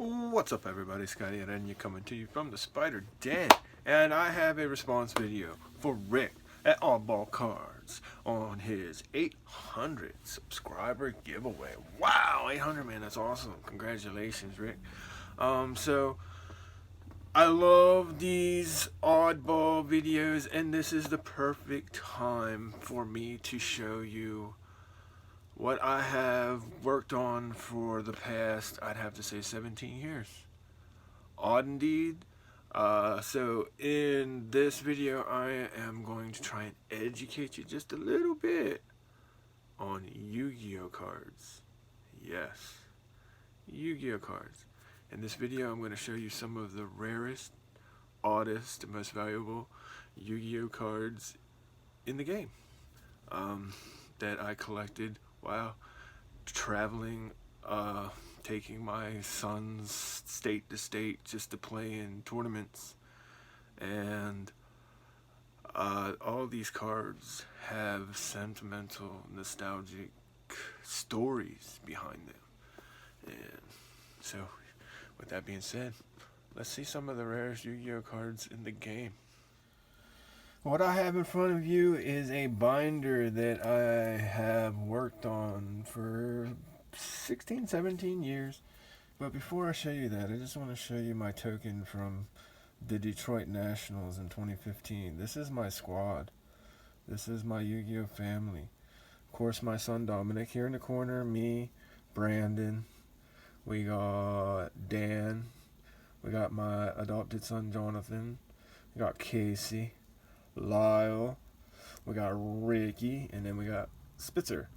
What's up everybody, Scotty and you coming to you from the Spider Den, and I have a response video for Rick at Oddball Cards on his 800 subscriber giveaway. Wow, 800, man, that's awesome. Congratulations, Rick. So I love these oddball videos, and this is the perfect time for me to show you what I have worked on for the past, I'd have to say, 17 years. Odd indeed. So in this video, I am going to try and educate you just a little bit on Yu-Gi-Oh cards. Yes, Yu-Gi-Oh cards. In this video, I'm going to show you some of the rarest, oddest, and most valuable Yu-Gi-Oh cards in the game that I collected while traveling, taking my sons state to state just to play in tournaments. And all these cards have sentimental, nostalgic stories behind them. And so, with that being said, let's see some of the rarest Yu-Gi-Oh cards in the game. What I have in front of you is a binder that I have worked on for 16, 17 years. But before I show you that, I just want to show you my token from the Detroit Nationals in 2015. This is my squad. This is my Yu-Gi-Oh family. Of course, my son Dominic here in the corner, me, Brandon. We got Dan. We got my adopted son Jonathan. We got Casey. Lyle, we got Ricky, and then we got Spitzer.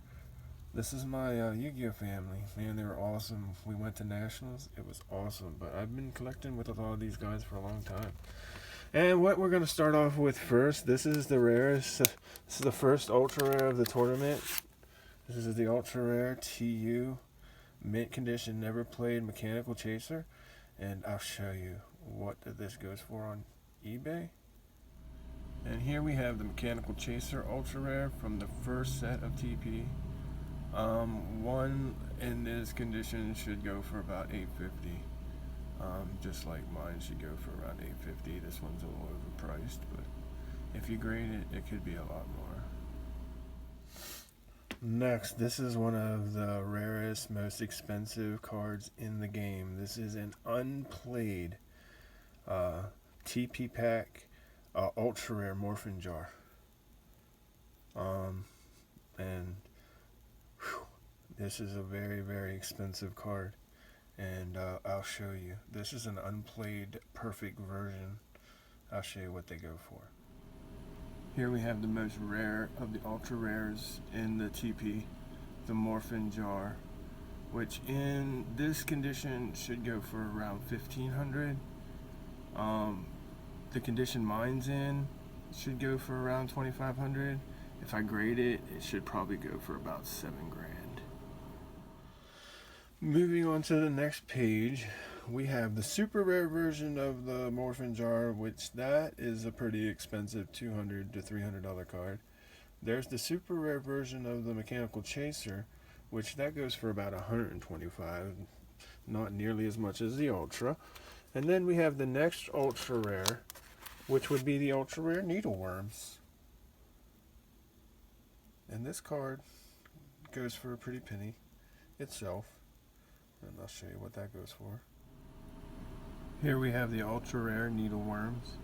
This is my Yu-Gi-Oh family. Man, they were awesome. We went to Nationals. It was awesome. But I've been collecting with a lot of these guys for a long time. And what we're going to start off with first, this is the rarest. This is the first ultra rare of the tournament. This is the ultra rare TU mint condition, never played Mechanical Chaser. And I'll show you what this goes for on eBay. And here we have the Mechanical Chaser Ultra Rare from the first set of TP. One in this condition should go for about $850. Just like mine should go for around $850. This one's a little overpriced, but if you grade it, it could be a lot more. Next, this is one of the rarest, most expensive cards in the game. This is an unplayed TP pack. Ultra rare Morphin jar. And this is a very, very expensive card, and I'll show you. This is an unplayed perfect version. I'll show you what they go for. Here we have the most rare of the ultra rares in the TP, the Morphin jar, which in this condition should go for around $1,500. The condition mine's in should go for around $2,500. If I grade it, it should probably go for about $7,000. Moving on to the next page, we have the super rare version of the Morphin jar, which that is a pretty expensive $200 to $300 card. There's the super rare version of the Mechanical Chaser, which that goes for about $125, not nearly as much as the ultra. And then we have the next ultra rare, which would be the ultra rare Needleworms. And this card goes for a pretty penny itself. And I'll show you what that goes for. Here we have the ultra rare Needleworms,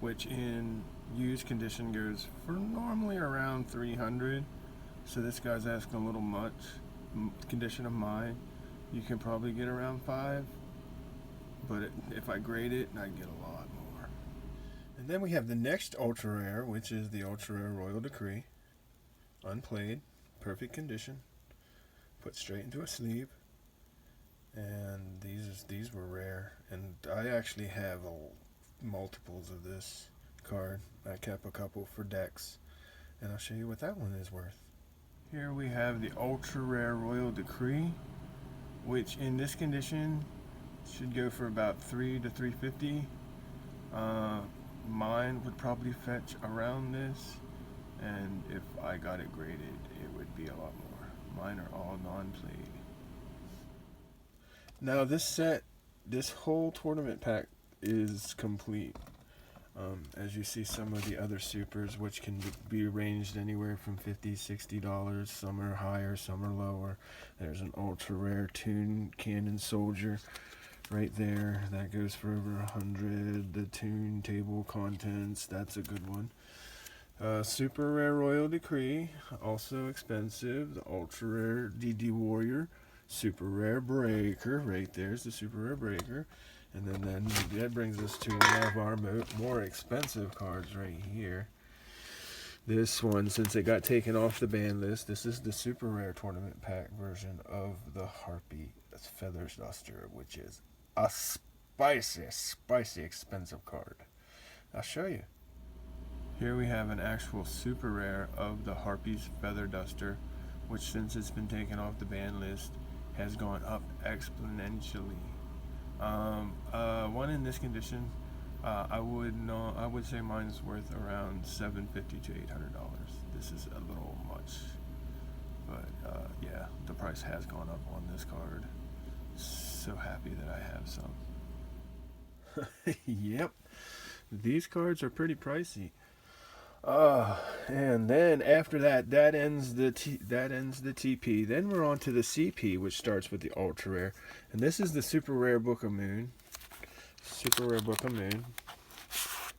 which in used condition goes for normally around $300. So this guy's asking a little much. Condition of mine, you can probably get around $5. But if I grade it, I get a lot more. And then we have the next ultra rare, which is the ultra rare Royal Decree. Unplayed, perfect condition. Put straight into a sleeve. And these were rare. And I actually have multiples of this card. I kept a couple for decks. And I'll show you what that one is worth. Here we have the ultra rare Royal Decree, which in this condition should go for about $300 to $350. Mine would probably fetch around this, and if I got it graded, it would be a lot more. Mine are all non-played. Now this set this whole tournament pack is complete. As you see, some of the other supers, which can be ranged anywhere from $50-$60. Some are higher, some are lower. There's an ultra rare Toon Cannon Soldier right there. That goes for over 100. The Toon Table Contents, that's a good one. Super rare Royal Decree, also expensive. The ultra rare DD Warrior. Super rare Breaker, right there's the super rare Breaker. And then that brings us to one of our more expensive cards right here. This one, since it got taken off the ban list, this is the super rare tournament pack version of the Harpy Feathers Duster, which is a spicy expensive card. I'll show you. Here we have an actual super rare of the Harpy's Feather Duster, which since it's been taken off the ban list has gone up exponentially. One in this condition, I would say mine's worth around $750 to $800. This is a little much, but yeah, the price has gone up on this card. So happy that I have some. Yep, these cards are pretty pricey. And then after that ends the TP. Then we're on to the CP, which starts with the ultra rare, and this is the super rare Book of Moon. Super rare Book of Moon,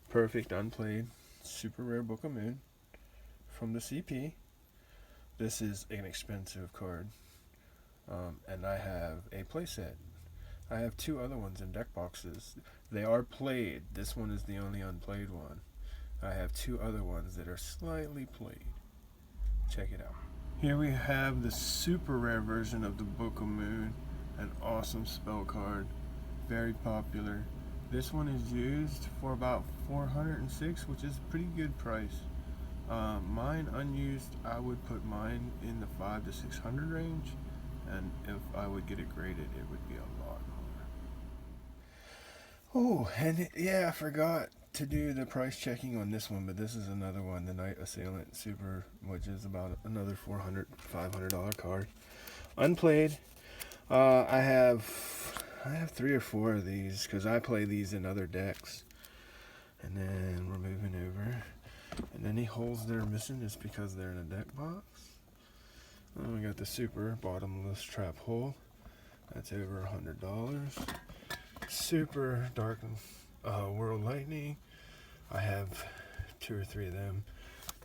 perfect unplayed. Super rare Book of Moon from the CP. This is an expensive card, and I have a playset. I have two other ones in deck boxes. They are played. This one is the only unplayed one. I have two other ones that are slightly played. Check it out. Here we have the super rare version of the Book of Moon. An awesome spell card. Very popular. This one is used for about $406, which is a pretty good price. Mine unused, I would put mine in the $500 to $600 range. And if I would get it graded, it would be a lot more. Oh, and yeah, I forgot to do the price checking on this one, but this is another one, the Night Assailant Super, which is about another $400, $500 card. Unplayed. I have 3 or 4 of these because I play these in other decks. And then we're moving over. And any holes that are missing is because they're in a deck box. Then we got the Super Bottomless Trap Hole. That's over $100. Super Dark World Lightning. I have 2 or 3 of them.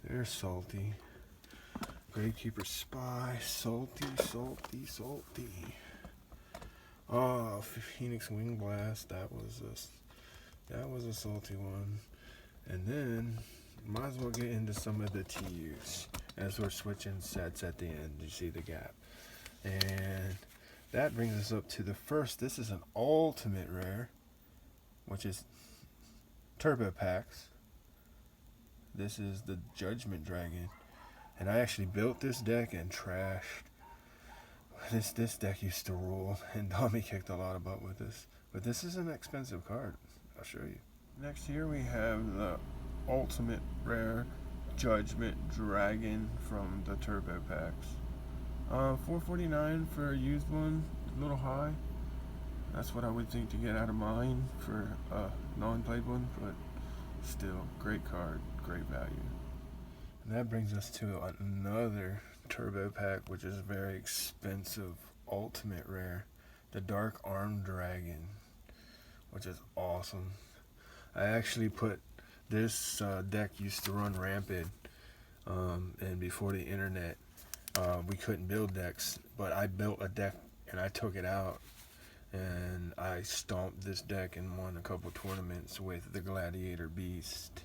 They're salty. Gravekeeper Spy. Salty. Oh, Phoenix Wing Blast. That was a salty one. And then might as well get into some of the TUs as we're switching sets at the end. You see the gap. And that brings us up to the first. This is an ultimate rare, which is Turbo Packs. This is the Judgment Dragon. And I actually built this deck and trashed. This deck used to rule, and Tommy kicked a lot of butt with this. But this is an expensive card. I'll show you. Next here we have the ultimate rare Judgment Dragon from the Turbo Packs. $449 for a used one, a little high. That's what I would think to get out of mine for a non-played one, but still, great card, great value. And that brings us to another Turbo Pack, which is very expensive, ultimate rare, the Dark Armed Dragon, which is awesome. I actually put this deck used to run rampant, and before the internet, we couldn't build decks, but I built a deck and I took it out and I stomped this deck and won a couple tournaments with the Gladiator Beast.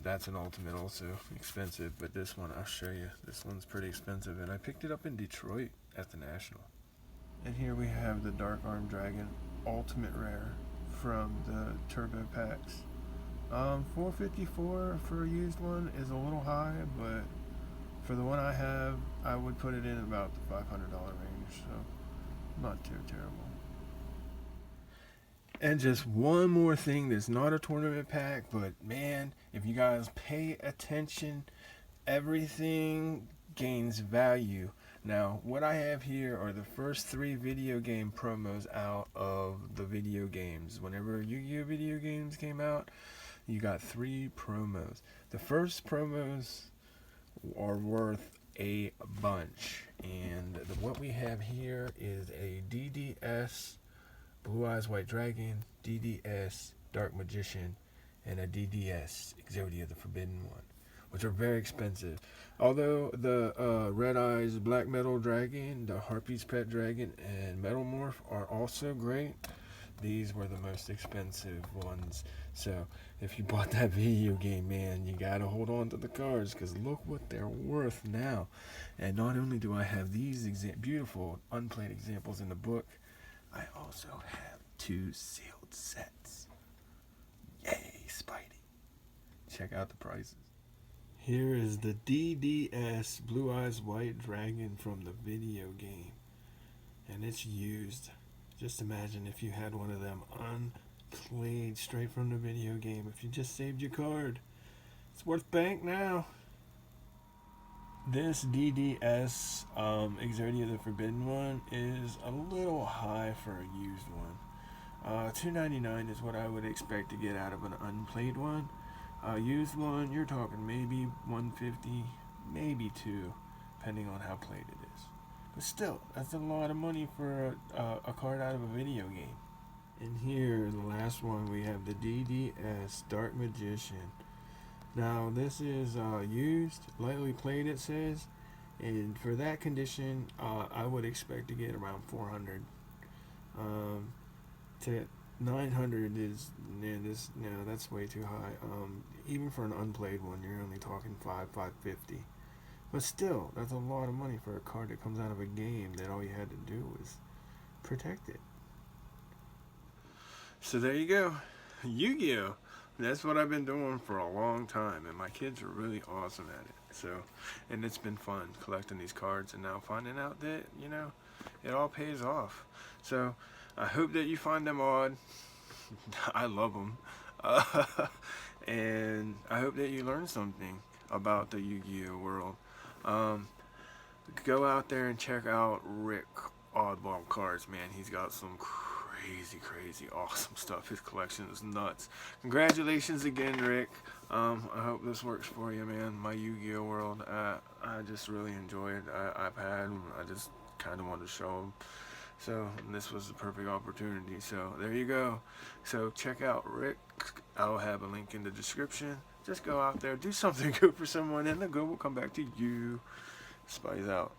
That's an ultimate, also expensive, but this one I'll show you. This one's pretty expensive, and I picked it up in Detroit at the National. And here we have the Dark Armed Dragon ultimate rare from the Turbo Packs. $454 for a used one is a little high, but for the one I have, I would put it in about the $500 range, so not too terrible. And just one more thing that's not a tournament pack, but man, if you guys pay attention, everything gains value. Now, what I have here are the first 3 video game promos out of the video games. Whenever Yu-Gi-Oh video games came out, you got 3 promos. The first promos are worth a bunch, and what we have here is a DDS Blue Eyes White Dragon, DDS Dark Magician, and a DDS Yugioh the Forbidden One, which are very expensive. Although the Red Eyes Black Metal Dragon, the Harpy's Pet Dragon, and Metal Morph are also great, these were the most expensive ones. So if you bought that video game, man, you gotta hold on to the cards, because look what they're worth now. And not only do I have these beautiful unplayed examples in the book, I also have 2 sealed sets. Yay, Spidey. Check out the prices. Here is the DDS Blue Eyes White Dragon from the video game, and it's used. Just imagine if you had one of them unplayed straight from the video game. If you just saved your card, it's worth bank now. This DDS Yugioh the Forbidden One is a little high for a used one. $2.99 is what I would expect to get out of an unplayed one. Used one, you're talking maybe $150, maybe $2, depending on how played it is. But still, that's a lot of money for a card out of a video game. And here, the last one, we have the DDS Dark Magician. Now, this is used, lightly played, it says, and for that condition, I would expect to get around 400. To 900 is, no, that's way too high. Even for an unplayed one, you're only talking $550. But still, that's a lot of money for a card that comes out of a game that all you had to do was protect it. So there you go. Yu-Gi-Oh! That's what I've been doing for a long time, and my kids are really awesome at it. So, and it's been fun collecting these cards and now finding out that, you know, it all pays off. So, I hope that you find them odd. I love them. And I hope that you learn something about the Yu-Gi-Oh world. Go out there and check out Rick Oddball cards, man. He's got some crazy awesome stuff. His collection is nuts. Congratulations again, Rick. I hope this works for you, man. My Yu-Gi-Oh world, I just really enjoy it. I just kind of wanted to show them. So this was the perfect opportunity. So there you go. So check out Rick. I'll have a link in the description. Just go out there, do something good for someone, and the good will come back to you. Spidey's out.